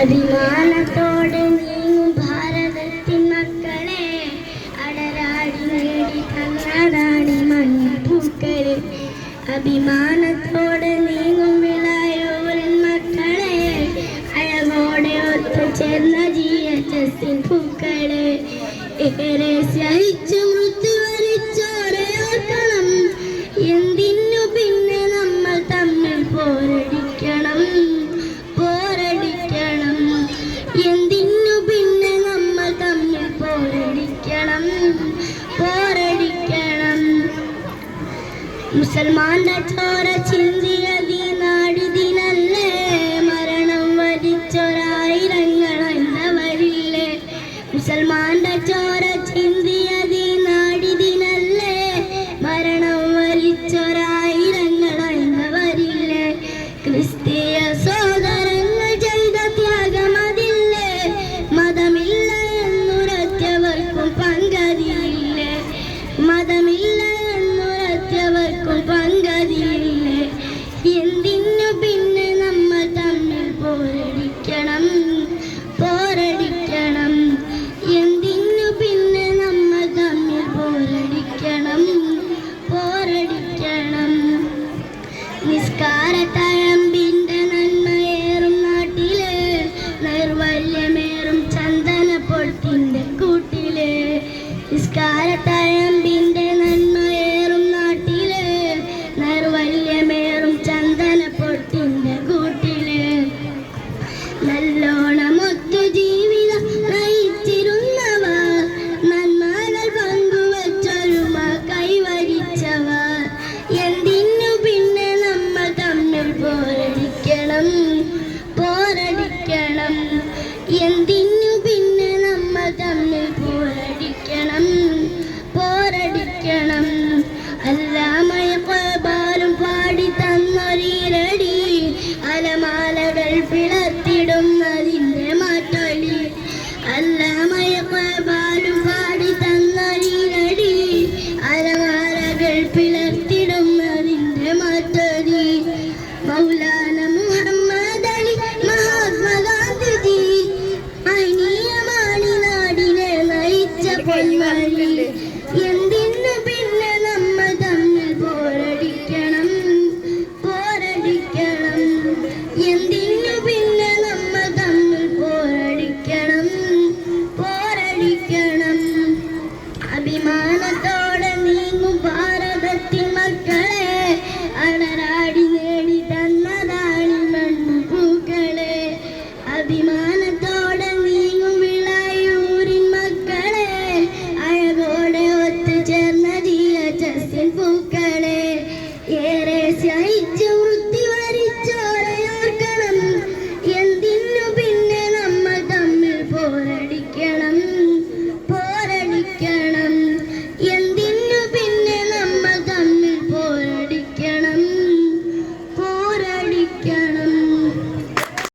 അഭിമാനത്തോടെ നീങ്ങും ഭാരതത്തിൻ മക്കളെ, അടരാടി നേടി തന്നതാണി മൺപൂക്കള്. അഭിമാനത്തോടെ നീങ്ങും വിളയൂരിൻ മക്കളെ, അഴകോടെ ഒത്തുചേർന്ന GHS പൂക്കള്. ഏറെ സഹിച്ചു മൃത്യു വരിച്ചോരയോർക്കണം, എന്തിനു പിന്നെ നമ്മൾ തമ്മിൽ പോരടിക്കണം, പോരടിക്കണം. എന്തിനു പിന്നെ നമ്മൾ തമ്മിൽ പോരടിക്കണം, പോരടിക്കണം. മുസൽമാന്റെ ചോര ചിന്തിയതി നാടിതിനല്ലേ, മരണം വരിച്ചൊരായിരങ്ങൾ എന്നവരില്ലേ. മുസൽമാന്റെ ചോര ചിന്തിയതി നാടിതിനല്ലേ, മരണം വരിച്ചൊരായിരങ്ങൾ എന്നവരില്ലേ. ക്രിസ്തീയ സോദരങ്ങൾ ചെയ്ത ത്യാഗമതില്ലേ, മതമില്ല എന്നുറച്ചവർക്കും പങ്കതിയില്ലേ, മതമില്ല എന്നുറച്ചവർക്കും പങ്കതിയില്ലേ. എന്തിനു പിന്നെ നമ്മൾ തമ്മിൽ പോരടിക്കണം, പോരടിക്കണം. എന്തിനു പിന്നെ നമ്മൾ തമ്മിൽ പോരടിക്കണം, പോരടിക്കണം. നിസ്കാരത്തഴമ്പിന്റെ നന്മയേറും നാട്ടില്, നൈർവല്യമേറും ചന്ദനപ്പൊട്ടിന്റെ കൂട്ടില്. നിസ്കാരത്തഴമ്പിന്റെ നന്മയേറും നാട്ടില്, നൈർവല്യമേറും ചന്ദനപ്പൊട്ടിന്റെ കൂട്ടില്. നല്ലോണമൊത്തു ജീവിതം നയിച്ചിരുന്നവർ, നന്മകൾ പങ്കുവച്ചൊരുമ കൈവരിച്ചവർ. എന്തിനു പിന്നെ നമ്മൾ തമ്മിൽ പോരടിക്കണം, പോരടിക്കണം. എന്തിനു പിന്നെ നമ്മൾ തമ്മിൽ പോരടിക്കണം, പോരടിക്കണം. അല്ലാമയക്കബാലും പാടി തന്നൊരീരടി, അലമാലകൾ പിളർത്തിടുന്നതിൻ്റെ മാറ്റൊലി. അല്ലാമയക്കബാലും പാടി തന്നൊരീരടി, അലമാലകൾ പിളർത്തിടുന്നതിൻ്റെ മാറ്റൊലി. മൗലാന